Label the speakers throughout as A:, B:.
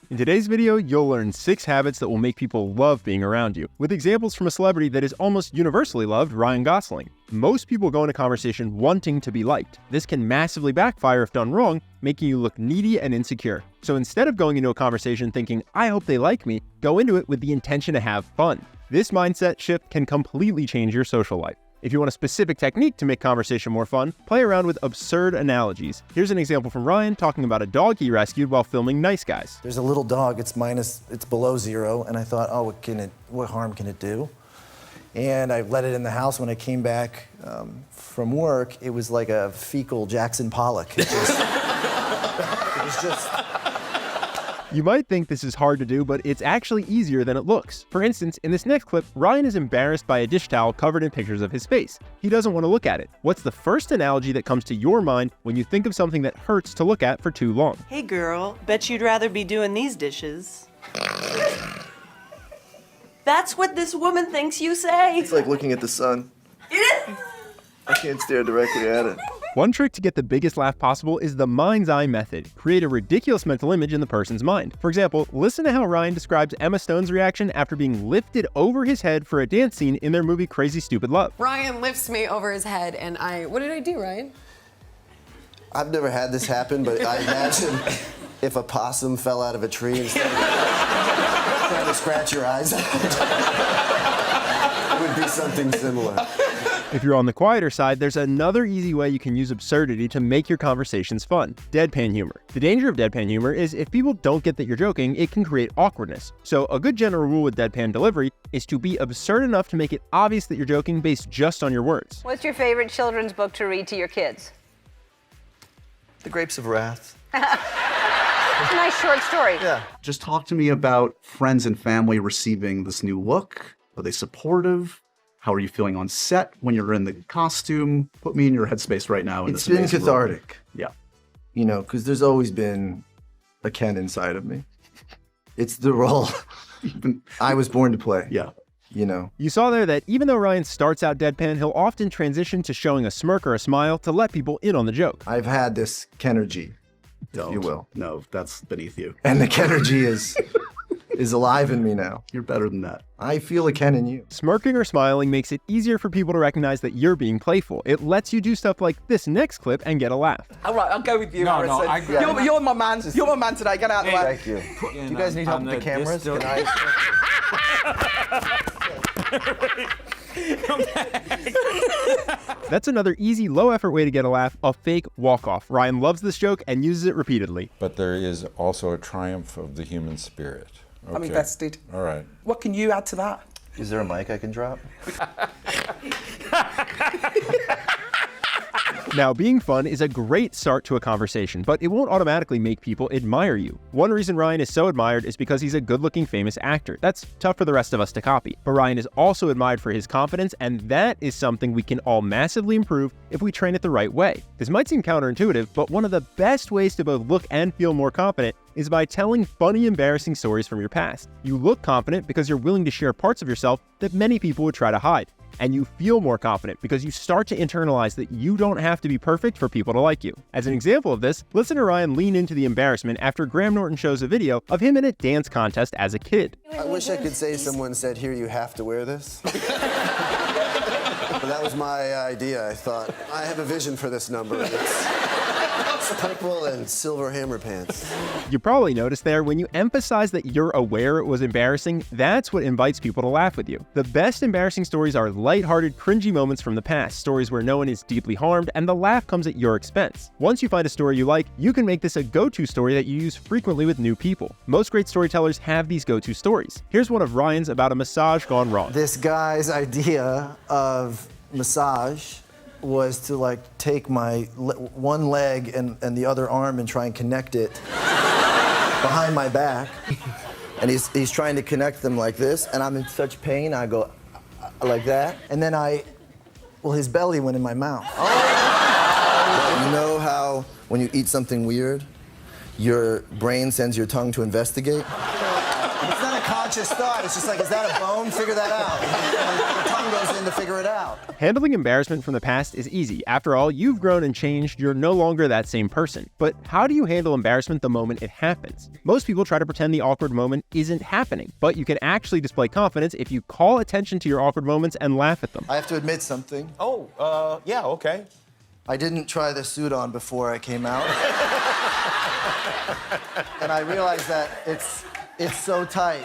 A: In today's video, you'll learn 6 habits that will make people love being around you, with examples from a celebrity that is almost universally loved, Ryan Gosling. Most people go into conversation wanting to be liked. This can massively backfire if done wrong, making you look needy and insecure. So instead of going into a conversation thinking, I hope they like me, go into it with the intention to have fun. This mindset shift can completely change your social life. If you want a specific technique to make conversation more fun, play around with absurd analogies. Here's an example from Ryan talking about a dog he rescued while filming Nice Guys.
B: There's a little dog, it's below 0, and I thought, oh, what harm can it do? And I let it in the house. When I came back from work, it was like a fecal Jackson Pollock. It was just...
A: You might think this is hard to do, but it's actually easier than it looks. For instance, in this next clip, Ryan is embarrassed by a dish towel covered in pictures of his face. He doesn't want to look at it. What's the first analogy that comes to your mind when you think of something that hurts to look at for too long?
C: Hey girl, bet you'd rather be doing these dishes. That's what this woman thinks you say.
D: It's like looking at the sun.
C: It is.
D: I can't stare directly at it.
A: One trick to get the biggest laugh possible is the mind's eye method. Create a ridiculous mental image in the person's mind. For example, listen to how Ryan describes Emma Stone's reaction after being lifted over his head for a dance scene in their movie Crazy Stupid Love.
E: Ryan lifts me over his head and what did I do, Ryan?
B: I've never had this happen, but I imagine if a possum fell out of a tree and started trying to scratch your eyes out, it would be something similar.
A: If you're on the quieter side, there's another easy way you can use absurdity to make your conversations fun. Deadpan humor. The danger of deadpan humor is if people don't get that you're joking, it can create awkwardness. So a good general rule with deadpan delivery is to be absurd enough to make it obvious that you're joking based just on your words.
F: What's your favorite children's book to read to your kids?
D: The Grapes of Wrath.
F: It's a nice short story.
D: Yeah.
G: Just talk to me about friends and family receiving this new look. Are they supportive? How are you feeling on set when you're in the costume? Put me in your headspace right now.
B: It's been cathartic.
G: Yeah.
B: You know, because there's always been a Ken inside of me. It's the role I was born to play.
G: Yeah.
B: You know.
A: You saw there that even though Ryan starts out deadpan, he'll often transition to showing a smirk or a smile to let people in on the joke.
B: I've had this Kenergy, if you will.
G: No, that's beneath you.
B: And the Kenergy is alive in me now.
G: You're better than that.
B: I feel a Ken in you.
A: Smirking or smiling makes it easier for people to recognize that you're being playful. It lets you do stuff like this next clip and get a laugh.
H: All right, I'll go with you,
I: No,
H: Harrison.
I: I agree.
H: You're my man. You're my man today. Get out of the way.
B: Thank you. Do you guys need help with the cameras? Can
A: That's another easy, low-effort way to get a laugh, a fake walk-off. Ryan loves this joke and uses it repeatedly.
I: But there is also a triumph of the human spirit. Okay.
H: I'm invested.
I: All right.
H: What can you add to that?
D: Is there a mic I can drop?
A: Now, being fun is a great start to a conversation, but it won't automatically make people admire you. One reason Ryan is so admired is because he's a good-looking famous actor. That's tough for the rest of us to copy. But Ryan is also admired for his confidence, and that is something we can all massively improve if we train it the right way. This might seem counterintuitive, but one of the best ways to both look and feel more confident is by telling funny, embarrassing stories from your past. You look confident because you're willing to share parts of yourself that many people would try to hide. And you feel more confident because you start to internalize that you don't have to be perfect for people to like you. As an example of this, listen to Ryan lean into the embarrassment after Graham Norton shows a video of him in a dance contest as a kid.
B: I wish I could say someone said, here, you have to wear this. But that was my idea. I thought, I have a vision for this number. It's purple and silver hammer pants.
A: You probably noticed there, when you emphasize that you're aware it was embarrassing, that's what invites people to laugh with you. The best embarrassing stories are lighthearted, cringy moments from the past, stories where no one is deeply harmed and the laugh comes at your expense. Once you find a story you like, you can make this a go-to story that you use frequently with new people. Most great storytellers have these go-to stories. Here's one of Ryan's about a massage gone wrong.
B: This guy's idea of massage was to like take my one leg and the other arm and try and connect it behind my back. And he's trying to connect them like this, and I'm in such pain, I go like that. And then his belly went in my mouth. Oh. You know how when you eat something weird, your brain sends your tongue to investigate? It's not a conscious thought. It's just like, is that a bone? Figure that out. And the tongue goes in to figure it out.
A: Handling embarrassment from the past is easy. After all, you've grown and changed, you're no longer that same person. But how do you handle embarrassment the moment it happens? Most people try to pretend the awkward moment isn't happening, but you can actually display confidence if you call attention to your awkward moments and laugh at them.
B: I have to admit something.
J: Oh, yeah, okay.
B: I didn't try the suit on before I came out. And I realized that it's so tight.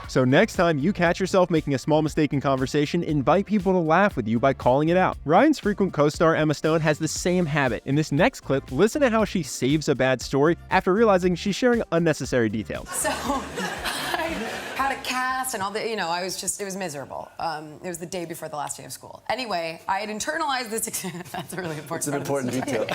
A: So next time you catch yourself making a small mistake in conversation, invite people to laugh with you by calling it out. Ryan's frequent co-star Emma Stone has the same habit. In this next clip, listen to how she saves a bad story after realizing she's sharing unnecessary details.
E: So I had a cast and all the, it was miserable. It was the day before the last day of school. Anyway, I had internalized this. That's a really important
B: It's an important detail.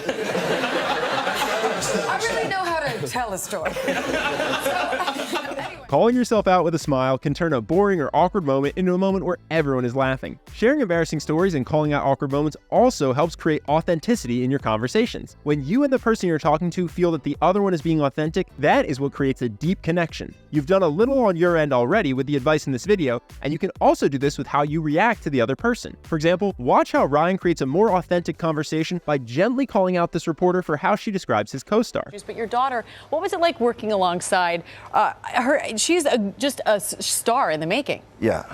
E: I really know how to tell a story. Anyway.
A: Calling yourself out with a smile can turn a boring or awkward moment into a moment where everyone is laughing. Sharing embarrassing stories and calling out awkward moments also helps create authenticity in your conversations. When you and the person you're talking to feel that the other one is being authentic, that is what creates a deep connection. You've done a little on your end already with the advice in this video, and you can also do this with how you react to the other person. For example, watch how Ryan creates a more authentic conversation by gently calling out this reporter for how she describes his co-star.
K: But your daughter, what was it like working alongside her? She's just a star in the making.
B: Yeah.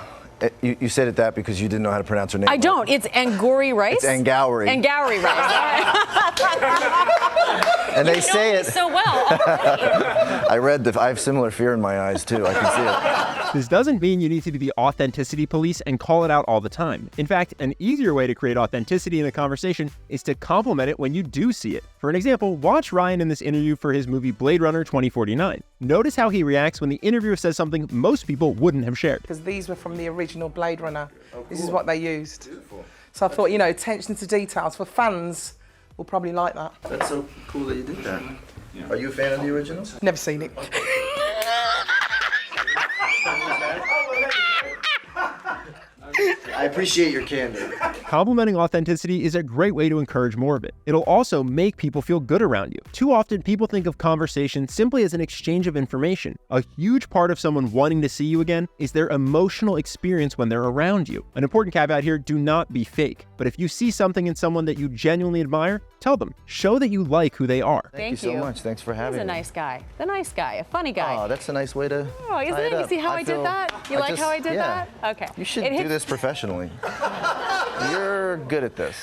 B: You said it that because you didn't know how to pronounce her name.
K: I don't. It's Angourie rice?
B: It's Angourie.
K: Angourie rice.
B: And they say it
K: so well already.
B: I have similar fear in my eyes too. I can see it.
A: This doesn't mean you need to be the authenticity police and call it out all the time. In fact, an easier way to create authenticity in a conversation is to compliment it when you do see it. For an example, watch Ryan in this interview for his movie Blade Runner 2049. Notice how he reacts when the interviewer says something most people wouldn't have shared.
H: Because these were from the original Blade Runner. Oh, cool. This is what they used. Beautiful. So I thought, attention to details for fans will probably like that.
D: That's so cool that you did that. Yeah. Are you a fan of the original?
H: Never seen it.
D: I appreciate your candor.
A: Complimenting authenticity is a great way to encourage more of it. It'll also make people feel good around you. Too often, people think of conversation simply as an exchange of information. A huge part of someone wanting to see you again is their emotional experience when they're around you. An important caveat here, do not be fake. But if you see something in someone that you genuinely admire, tell them. Show that you like who they are.
D: Thank you so much. Thanks for having me.
K: He's a nice guy. The nice guy. A funny guy.
D: Oh, that's a nice way to
K: isn't it? You see how I did that? You like how I did that? Okay.
D: You should do this professionally. You're good at this.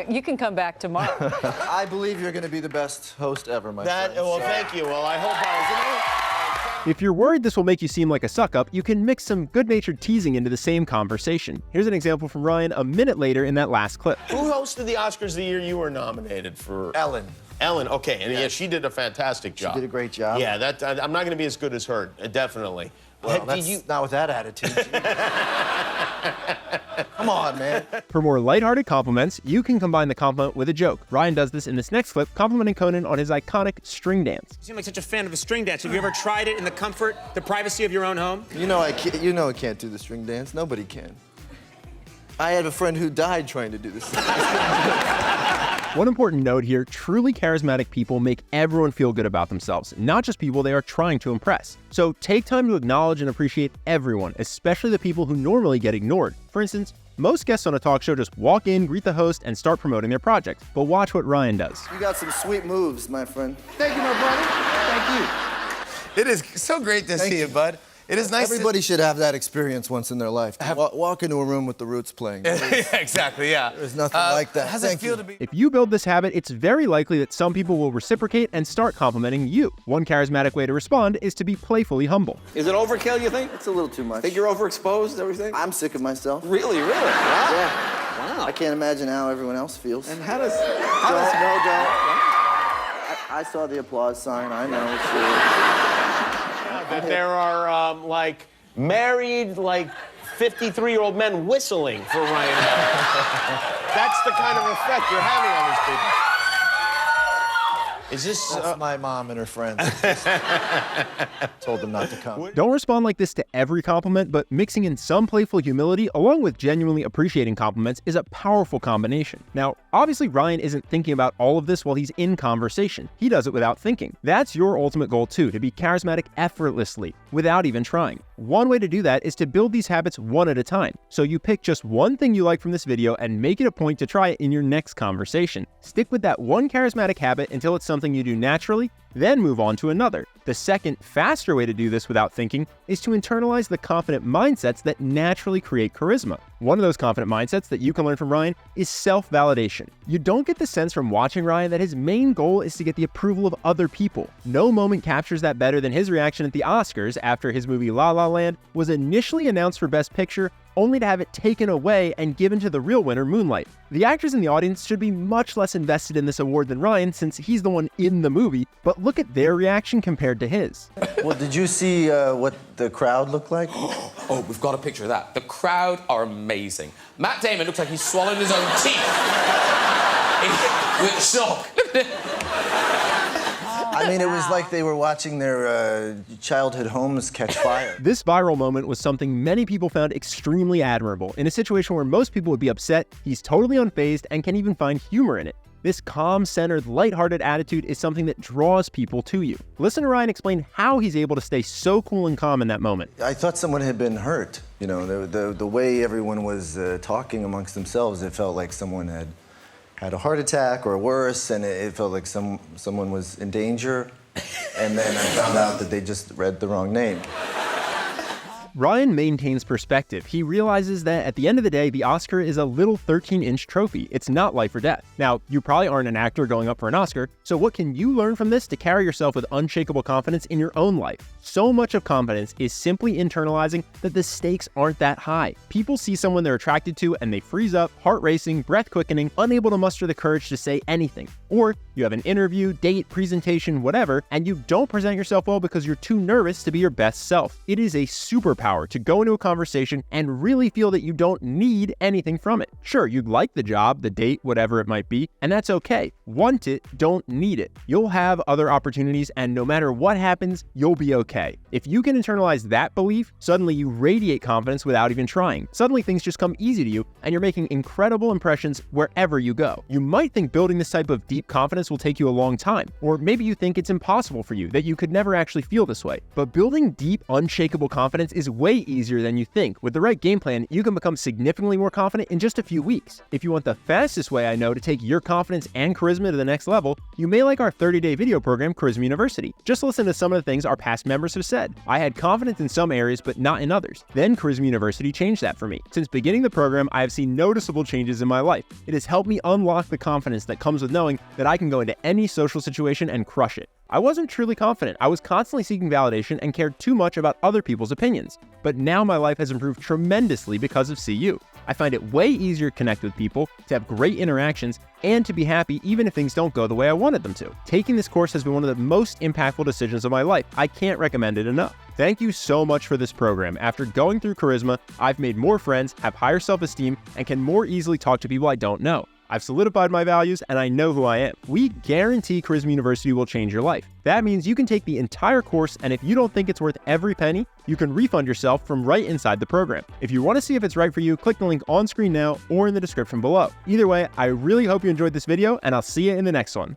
K: You can come back tomorrow.
B: I believe you're going to be the best host ever, my friend.
J: Well, thank you. Well, I hope I was.
A: If you're worried this will make you seem like a suck-up, you can mix some good-natured teasing into the same conversation. Here's an example from Ryan a minute later in that last clip.
J: Who hosted the Oscars the year you were nominated for?
B: Ellen.
J: Ellen, okay, and yeah, she did a fantastic job.
B: She did a great job.
J: Yeah, I'm not going to be as good as her, definitely.
B: Well, that's not with that attitude. Come on, man.
A: For more lighthearted compliments, you can combine the compliment with a joke. Ryan does this in this next clip, complimenting Conan on his iconic string dance.
L: You seem like such a fan of a string dance. Have you ever tried it in the comfort, the privacy of your own home?
B: I can't do the string dance. Nobody can. I had a friend who died trying to do this.
A: One important note here, truly charismatic people make everyone feel good about themselves, not just people they are trying to impress. So take time to acknowledge and appreciate everyone, especially the people who normally get ignored. For instance, most guests on a talk show just walk in, greet the host, and start promoting their project. But watch what Ryan does.
B: You got some sweet moves, my friend.
M: Thank you, my brother. Thank you. It is so great to see you, bud. It is nice.
B: Everybody should have that experience once in their life. Walk into a room with the Roots playing.
M: Exactly, yeah.
B: There's nothing like that.
M: How's it feel to be?
A: If you build this habit, it's very likely that some people will reciprocate and start complimenting you. One charismatic way to respond is to be playfully humble.
M: Is it overkill, you think?
B: It's a little too much.
M: Think you're overexposed, everything?
B: I'm sick of myself.
M: Really? Wow.
B: Yeah.
M: Wow.
B: I can't imagine how everyone else feels.
M: And how does
B: I saw the applause sign. I know.
J: That there are, married, 53-year-old men whistling for Ryan. That's the kind of effect you're having on these people. Is this
B: That's my mom and her friends. Told them not to come.
A: Don't respond like this to every compliment, but mixing in some playful humility along with genuinely appreciating compliments is a powerful combination. Now, obviously Ryan isn't thinking about all of this while he's in conversation. He does it without thinking. That's your ultimate goal too, to be charismatic effortlessly, without even trying. One way to do that is to build these habits one at a time. So you pick just one thing you like from this video and make it a point to try it in your next conversation. Stick with that one charismatic habit until it's something you do naturally, then move on to another. The second, faster way to do this without thinking is to internalize the confident mindsets that naturally create charisma. One of those confident mindsets that you can learn from Ryan is self-validation. You don't get the sense from watching Ryan that his main goal is to get the approval of other people. No moment captures that better than his reaction at the Oscars after his movie La La Land was initially announced for Best Picture, only to have it taken away and given to the real winner, Moonlight. The actors in the audience should be much less invested in this award than Ryan since he's the one in the movie, but look at their reaction compared to his.
B: Well, did you see what the crowd looked like?
N: Oh, we've got a picture of that. The crowd are amazing. Matt Damon looks like he's swallowed his own teeth. With shock.
B: I mean, it was like they were watching their childhood homes catch fire.
A: This viral moment was something many people found extremely admirable. In a situation where most people would be upset, he's totally unfazed and can even find humor in it. This calm, centered, lighthearted attitude is something that draws people to you. Listen to Ryan explain how he's able to stay so cool and calm in that moment.
B: I thought someone had been hurt. You know, the way everyone was talking amongst themselves, it felt like someone had a heart attack or worse, and it felt like someone was in danger. And then I found out that they just read the wrong name.
A: Ryan maintains perspective. He realizes that at the end of the day, the Oscar is a little 13-inch trophy. It's not life or death. Now, you probably aren't an actor going up for an Oscar, so what can you learn from this to carry yourself with unshakable confidence in your own life? So much of confidence is simply internalizing that the stakes aren't that high. People see someone they're attracted to and they freeze up, heart racing, breath quickening, unable to muster the courage to say anything. Or you have an interview, date, presentation, whatever, and you don't present yourself well because you're too nervous to be your best self. It is a superpower to go into a conversation and really feel that you don't need anything from it. Sure, you'd like the job, the date, whatever it might be, and that's okay. Want it, don't need it. You'll have other opportunities, and no matter what happens, you'll be okay. If you can internalize that belief, suddenly you radiate confidence without even trying. Suddenly things just come easy to you, and you're making incredible impressions wherever you go. You might think building this type of deep confidence will take you a long time, or maybe you think it's impossible for you, that you could never actually feel this way. But building deep, unshakable confidence is way easier than you think. With the right game plan, you can become significantly more confident in just a few weeks. If you want the fastest way I know to take your confidence and charisma to the next level, you may like our 30-day video program, Charisma University. Just listen to some of the things our past members have said. I had confidence in some areas, but not in others. Then Charisma University changed that for me. Since beginning the program, I have seen noticeable changes in my life. It has helped me unlock the confidence that comes with knowing that I can go into any social situation and crush it. I wasn't truly confident. I was constantly seeking validation and cared too much about other people's opinions. But now my life has improved tremendously because of CU. I find it way easier to connect with people, to have great interactions, and to be happy even if things don't go the way I wanted them to. Taking this course has been one of the most impactful decisions of my life. I can't recommend it enough. Thank you so much for this program. After going through Charisma, I've made more friends, have higher self-esteem, and can more easily talk to people I don't know. I've solidified my values, and I know who I am. We guarantee Charisma University will change your life. That means you can take the entire course, and if you don't think it's worth every penny, you can refund yourself from right inside the program. If you want to see if it's right for you, click the link on screen now or in the description below. Either way, I really hope you enjoyed this video, and I'll see you in the next one.